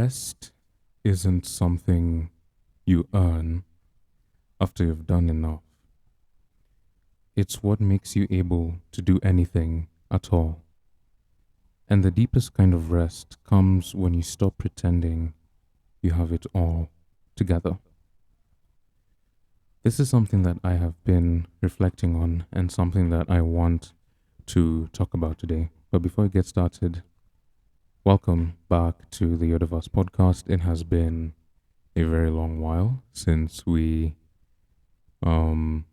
Rest isn't something you earn after you've done enough. It's what makes you able to do anything at all. And the deepest kind of rest comes when you stop pretending you have it all together. This is something that I have been reflecting on and something that I want to talk about today. But before I get started, welcome back to the Yodavas podcast. It has been a very long while um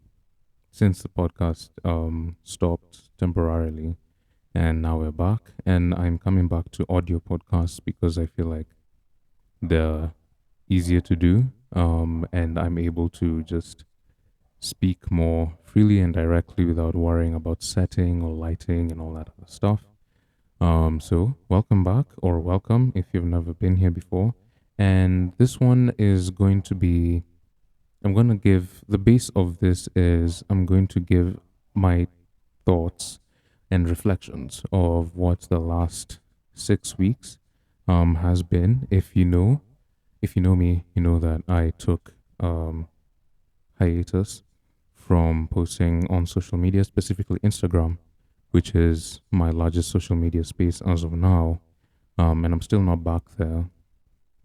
since the podcast stopped temporarily, and now we're back, and I'm coming back to audio podcasts because I feel like they're easier to do, and I'm able to just speak more freely and directly without worrying about setting or lighting and all that other stuff. So welcome back, or welcome if you've never been here before. And this one is going to be, I'm going to give, the base of this is I'm going to give my thoughts and reflections of what the last 6 weeks has been. If you know me, you know that I took hiatus from posting on social media, specifically Instagram, which is my largest social media space as of now. And I'm still not back there,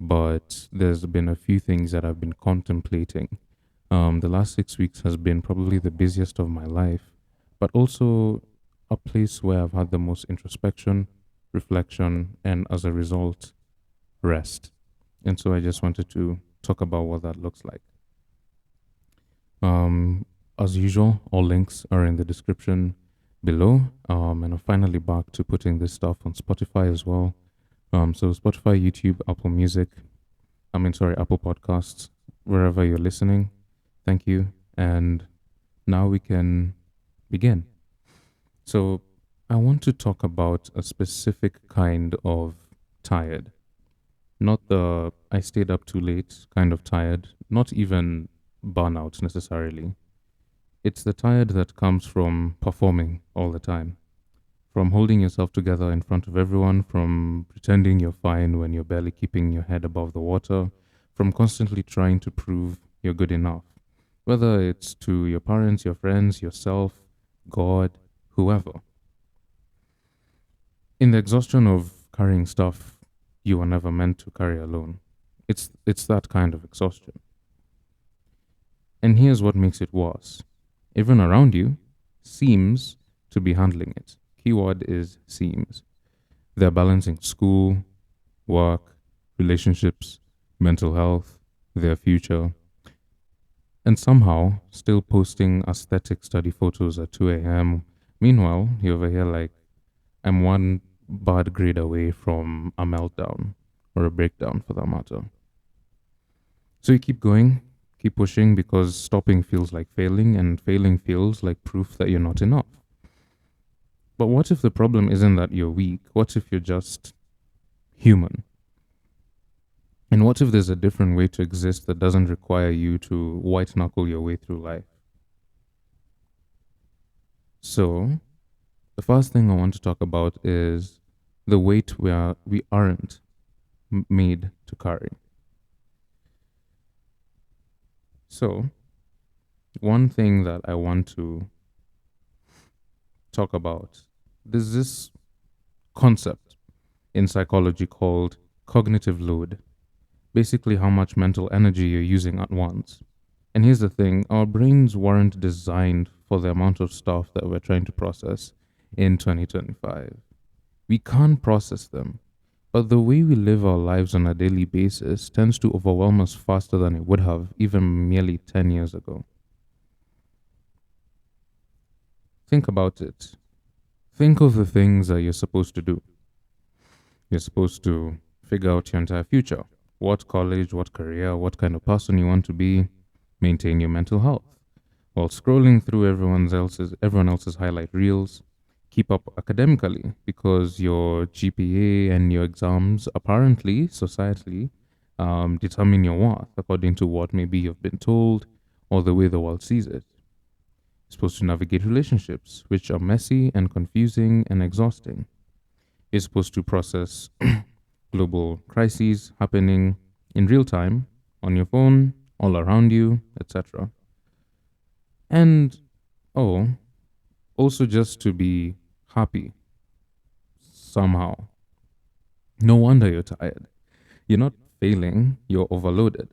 but there's been a few things that I've been contemplating. The last 6 weeks has been probably the busiest of my life, but also a place where I've had the most introspection, reflection, and as a result, rest. And so I just wanted to talk about what that looks like. As usual, all links are in the description below. And I'm finally back to putting this stuff on Spotify as well. So Spotify, YouTube, Apple Music, Apple Podcasts, wherever you're listening. Thank you. And now we can begin. So I want to talk about a specific kind of tired. Not the I stayed up too late kind of tired, not even burnout necessarily. It's the tired that comes from performing all the time, from holding yourself together in front of everyone, from pretending you're fine when you're barely keeping your head above the water, from constantly trying to prove you're good enough, whether it's to your parents, your friends, yourself, God, whoever. In the exhaustion of carrying stuff you were never meant to carry alone. It's that kind of exhaustion. And here's what makes it worse. Everyone around you seems to be handling it. Keyword is seems. They're balancing school, work, relationships, mental health, their future, and somehow still posting aesthetic study photos at 2 a.m. Meanwhile, you're over here like, I'm one bad grade away from a meltdown or a breakdown for that matter. So you keep going, keep pushing because stopping feels like failing and failing feels like proof that you're not enough. But what if the problem isn't that you're weak? What if you're just human? And what if there's a different way to exist that doesn't require you to white knuckle your way through life? So, the first thing I want to talk about is the weight we aren't made to carry. So, one thing that I want to talk about, there's this concept in psychology called cognitive load. Basically, how much mental energy you're using at once. And here's the thing, our brains weren't designed for the amount of stuff that we're trying to process in 2025. We can't process them. But the way we live our lives on a daily basis tends to overwhelm us faster than it would have even merely 10 years ago. Think about it. Think of the things that you're supposed to do. You're supposed to figure out your entire future. What college, what career, what kind of person you want to be, maintain your mental health. While scrolling through everyone else's highlight reels, keep up academically because your GPA and your exams apparently, societally, determine your worth according to what maybe you've been told or the way the world sees it. You're supposed to navigate relationships, which are messy and confusing and exhausting. You're supposed to process global crises happening in real time on your phone, all around you, etc. And oh, also just to be happy somehow. No wonder you're tired. You're not failing, you're overloaded.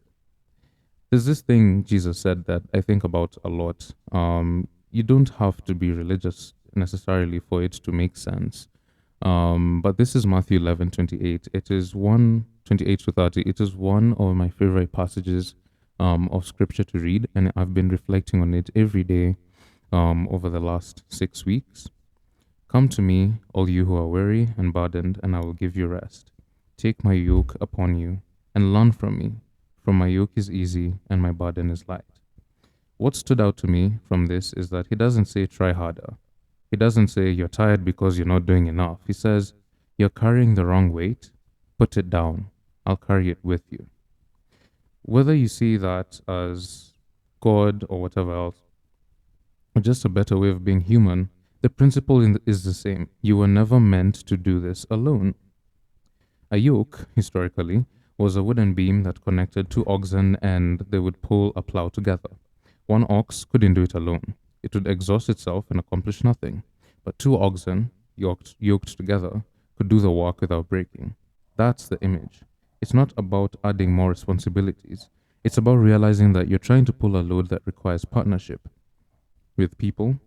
There's this thing Jesus said that I think about a lot. You don't have to be religious necessarily for it to make sense. But this is Matthew 11:28. It is 1:28 to 30. It is one of my favorite passages of scripture to read, and I've been reflecting on it every day over the last 6 weeks. Come to me, all you who are weary and burdened, and I will give you rest. Take my yoke upon you and learn from me, for my yoke is easy and my burden is light. What stood out to me from this is that he doesn't say try harder. He doesn't say you're tired because you're not doing enough. He says you're carrying the wrong weight, put it down. I'll carry it with you. Whether you see that as God or whatever else, or just a better way of being human, the principle is the same. You were never meant to do this alone. A yoke, historically, was a wooden beam that connected two oxen and they would pull a plow together. One ox couldn't do it alone. It would exhaust itself and accomplish nothing. But two oxen, yoked together, could do the work without breaking. That's the image. It's not about adding more responsibilities. It's about realizing that you're trying to pull a load that requires partnership with people,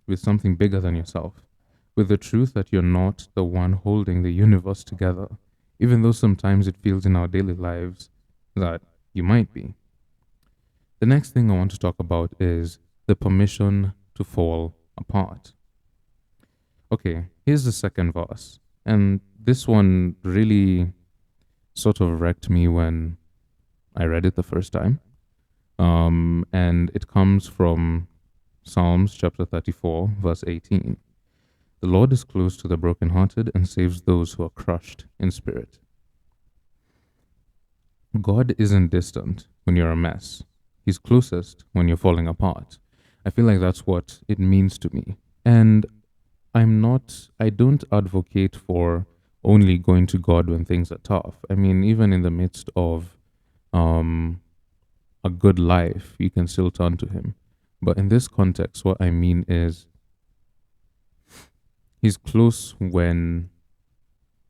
with something bigger than yourself, with the truth that you're not the one holding the universe together, even though sometimes it feels in our daily lives that you might be. The next thing I want to talk about is the permission to fall apart. Okay, here's the second verse. And this one really sort of wrecked me when I read it the first time. And it comes from Psalms chapter 34, verse 18. The Lord is close to the brokenhearted and saves those who are crushed in spirit. God isn't distant when you're a mess. He's closest when you're falling apart. I feel like that's what it means to me. And I don't advocate for only going to God when things are tough. I mean, even in the midst of a good life, you can still turn to Him. But in this context, what I mean is He's close when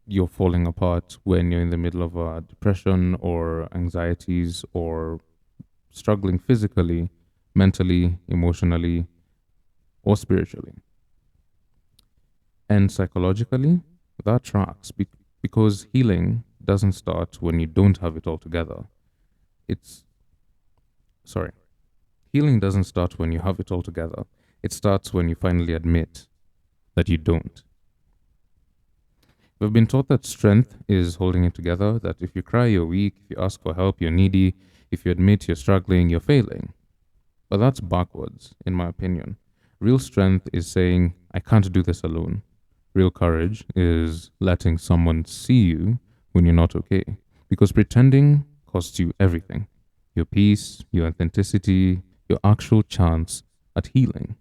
you're falling apart, when you're in the middle of a depression or anxieties or struggling physically, mentally, emotionally, or spiritually. And psychologically, that tracks because healing doesn't start when you don't have it all together. Sorry, healing doesn't start when you have it all together. It starts when you finally admit that you don't. We've been taught that strength is holding it together, that if you cry, you're weak, if you ask for help, you're needy, if you admit you're struggling, you're failing. But that's backwards, in my opinion. Real strength is saying, I can't do this alone. Real courage is letting someone see you when you're not okay. Because pretending costs you everything. Your peace, your authenticity, your actual chance at healing.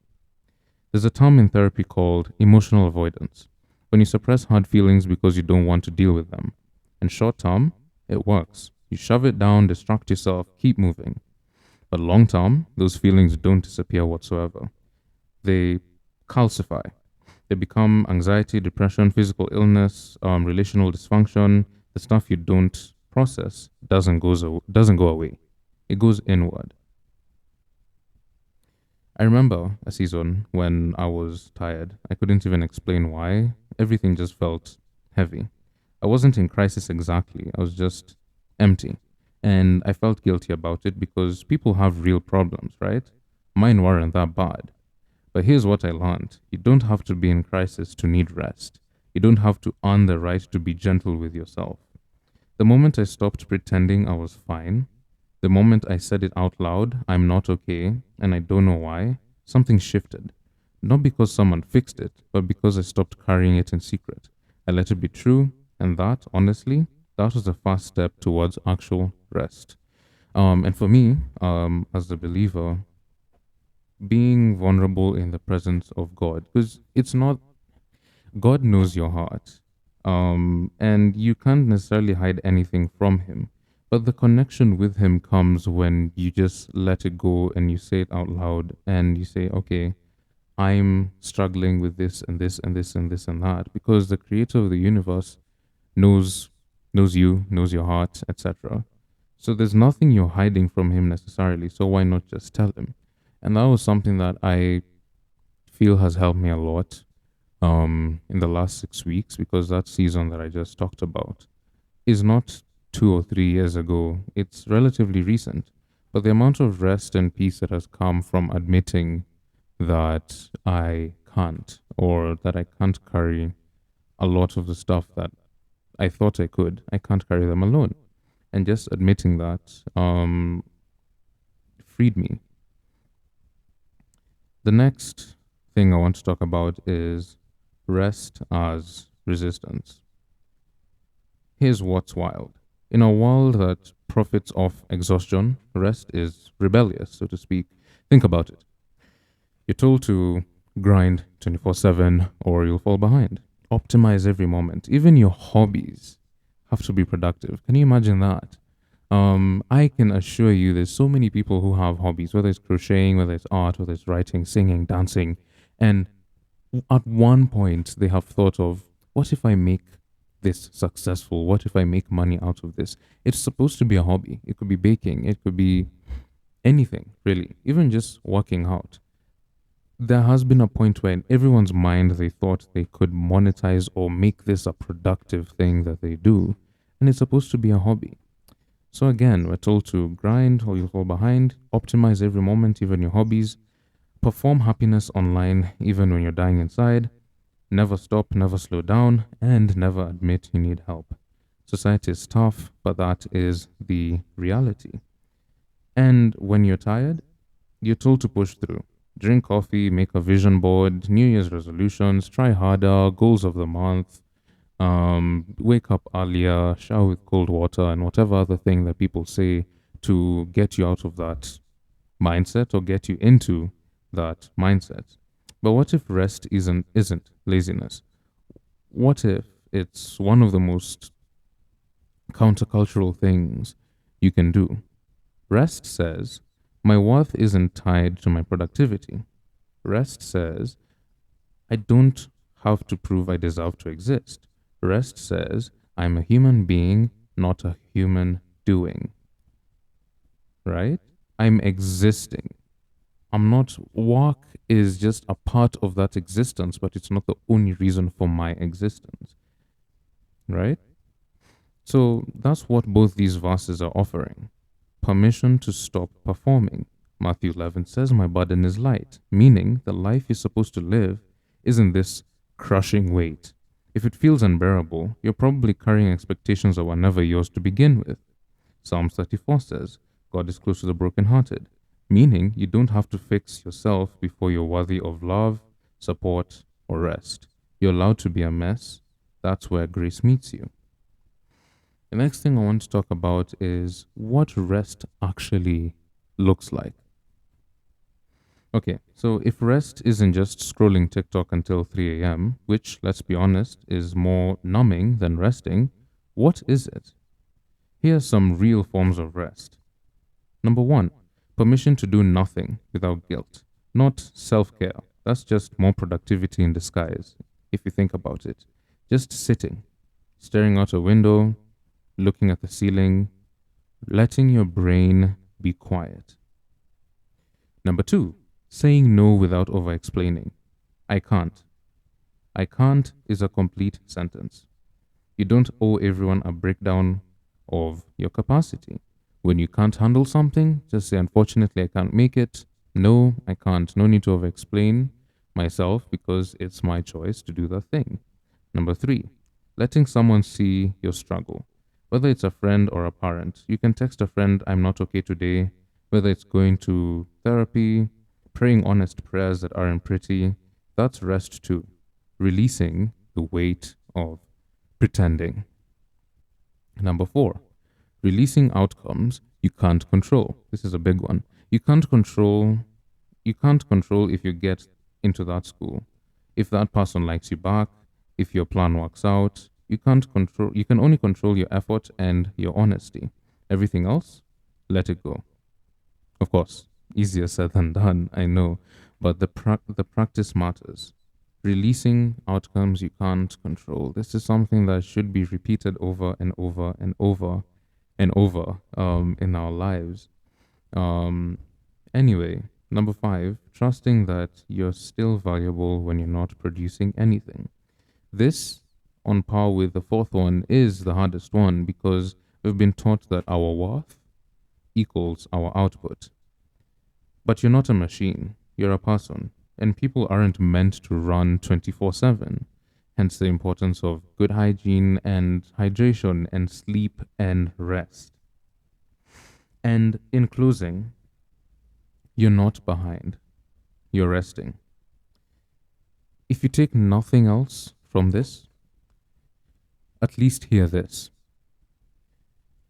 There's a term in therapy called emotional avoidance. When you suppress hard feelings because you don't want to deal with them. And short term, it works. You shove it down, distract yourself, keep moving. But long term, those feelings don't disappear whatsoever. They calcify. They become anxiety, depression, physical illness, relational dysfunction. The stuff you don't process doesn't go away. It goes inward. I remember a season when I was tired. I couldn't even explain why. Everything just felt heavy. I wasn't in crisis exactly. I was just empty. And I felt guilty about it because people have real problems, right? Mine weren't that bad. But here's what I learned. You don't have to be in crisis to need rest. You don't have to earn the right to be gentle with yourself. The moment I stopped pretending I was fine, the moment I said it out loud, I'm not okay, and I don't know why, something shifted. Not because someone fixed it, but because I stopped carrying it in secret. I let it be true, and that, honestly, that was the first step towards actual rest. And for me, as a believer, being vulnerable in the presence of God, because it's not, God knows your heart. And you can't necessarily hide anything from him. But the connection with him comes when you just let it go and you say it out loud and you say, okay, I'm struggling with this and this and this and this and that, because the creator of the universe knows knows you, knows your heart, etc. So there's nothing you're hiding from him necessarily. So why not just tell him? And that was something that I feel has helped me a lot in the last 6 weeks, because that season that I just talked about is not 2 or 3 years ago. It's relatively recent. But the amount of rest and peace that has come from admitting that I can't, or that I can't carry a lot of the stuff that I thought I can't carry them alone. And just admitting that freed me. The next thing I want to talk about is rest as resistance. Here's what's wild. In a world that profits off exhaustion, rest is rebellious, so to speak. Think about it. You're told to grind 24/7 or you'll fall behind. Optimize every moment. Even your hobbies have to be productive. Can you imagine that? I can assure you there's so many people who have hobbies, whether it's crocheting, whether it's art, whether it's writing, singing, dancing, and at one point they have thought of, what if I make this successful? What if I make money out of this? It's supposed to be a hobby. It could be baking, it could be anything, really, even just working out. There has been a point where in everyone's mind they thought they could monetize or make this a productive thing that they do, and it's supposed to be a hobby. So again, we're told to grind or you'll fall behind, optimize every moment, even your hobbies, perform happiness online even when you're dying inside, never stop, never slow down, and never admit you need help. Society is tough, but that is the reality. And when you're tired, you're told to push through. Drink coffee, make a vision board, New Year's resolutions, try harder, goals of the month, wake up earlier, shower with cold water, and whatever other thing that people say to get you out of that mindset or get you into that mindset. But what if rest isn't laziness? What if it's one of the most countercultural things you can do? Rest says, my worth isn't tied to my productivity. Rest says, I don't have to prove I deserve to exist. Rest says, I'm a human being, not a human doing. Right? I'm existing. I'm not, work is just a part of that existence, but it's not the only reason for my existence. Right? So that's what both these verses are offering. Permission to stop performing. Matthew 11 says, my burden is light, meaning the life you're supposed to live isn't this crushing weight. If it feels unbearable, you're probably carrying expectations that were never yours to begin with. Psalms 34 says, God is close to the brokenhearted, meaning you don't have to fix yourself before you're worthy of love, support, or rest. You're allowed to be a mess. That's where grace meets you. The next thing I want to talk about is what rest actually looks like. Okay, so if rest isn't just scrolling TikTok until 3 a.m., which, let's be honest, is more numbing than resting, what is it? Here are some real forms of rest. Number one, permission to do nothing without guilt. Not self-care. That's just more productivity in disguise, if you think about it. Just sitting, staring out a window, looking at the ceiling, letting your brain be quiet. Number two, saying no without over-explaining. I can't. I can't is a complete sentence. You don't owe everyone a breakdown of your capacity. When you can't handle something, just say, unfortunately, I can't make it. No, I can't. No need to over-explain myself because it's my choice to do the thing. Number three, letting someone see your struggle. Whether it's a friend or a parent, you can text a friend, I'm not okay today. Whether it's going to therapy, praying honest prayers that aren't pretty, that's rest too. Releasing the weight of pretending. Number four, releasing outcomes you can't control. This is a big one. You can't control if you get into that school. If that person likes you back, if your plan works out, You can only control your effort and your honesty. Everything else, let it go. Of course, easier said than done, I know, but the practice matters. Releasing outcomes you can't control. This is something that should be repeated over and over and over and over in our lives. Um, anyway, number 5, trusting that you're still valuable when you're not producing anything. This, on par with the fourth one, is the hardest one because we've been taught that our worth equals our output. But you're not a machine, you're a person, and people aren't meant to run 24/7. Hence the importance of good hygiene and hydration and sleep and rest. And in closing, you're not behind, you're resting. If you take nothing else from this, at least hear this.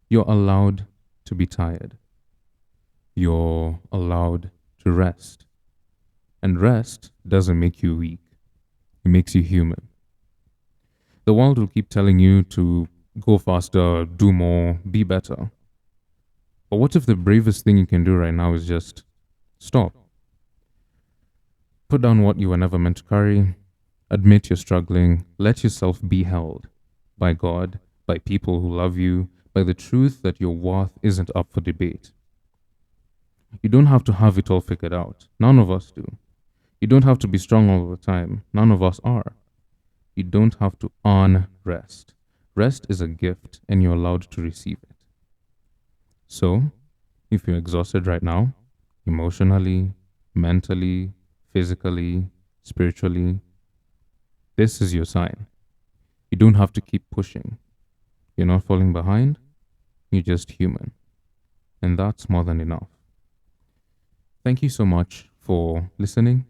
You're allowed to be tired. You're allowed to rest. And rest doesn't make you weak, it makes you human. The world will keep telling you to go faster, do more, be better. But what if the bravest thing you can do right now is just stop? Put down what you were never meant to carry, admit you're struggling, let yourself be held by God, by people who love you, by the truth that your worth isn't up for debate. You don't have to have it all figured out. None of us do. You don't have to be strong all the time. None of us are. You don't have to earn rest. Rest is a gift and you're allowed to receive it. So, if you're exhausted right now, emotionally, mentally, physically, spiritually, this is your sign. You don't have to keep pushing. You're not falling behind, you're just human. And that's more than enough. Thank you so much for listening.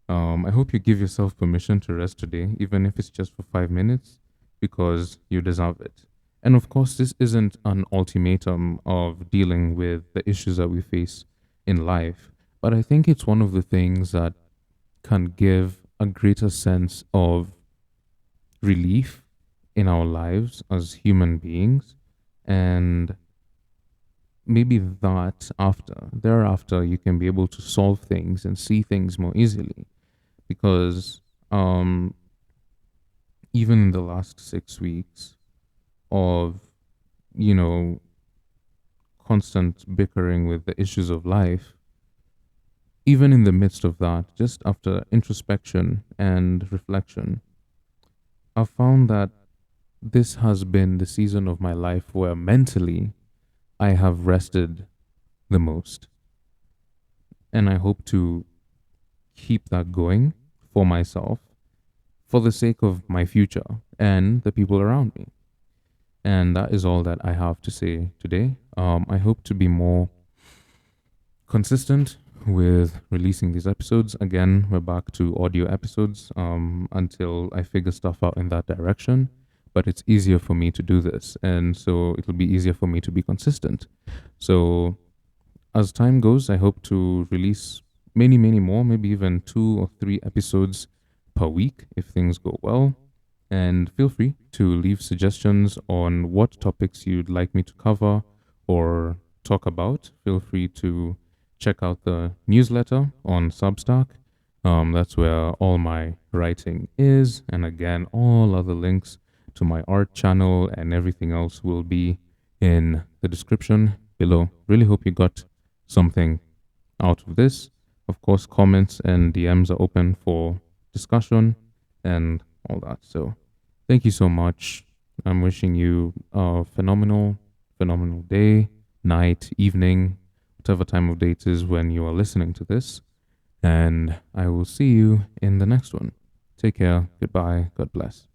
I hope you give yourself permission to rest today, even if it's just for 5 minutes, because you deserve it. And of course, this isn't an ultimatum of dealing with the issues that we face in life, but I think it's one of the things that can give a greater sense of relief in our lives as human beings. And maybe thereafter, you can be able to solve things and see things more easily. Because even in the last 6 weeks of, constant bickering with the issues of life, even in the midst of that, just after introspection and reflection, I've found that this has been the season of my life where mentally I have rested the most. And I hope to keep that going for myself, for the sake of my future and the people around me. And that is all that I have to say today. I hope to be more consistent with releasing these episodes. Again, we're back to audio episodes until I figure stuff out in that direction. But it's easier for me to do this. And so it'll be easier for me to be consistent. So as time goes, I hope to release many, many more, maybe even 2 or 3 episodes per week if things go well. And feel free to leave suggestions on what topics you'd like me to cover or talk about. Feel free to check out the newsletter on Substack. That's where all my writing is. And again, all other links to my art channel and everything else will be in the description below. Really hope you got something out of this. Of course, comments and DMs are open for discussion and all that. So thank you so much. I'm wishing you a phenomenal day, night, evening, whatever time of day it is when you are listening to this. And I will see you in the next one. Take care. Goodbye. God bless.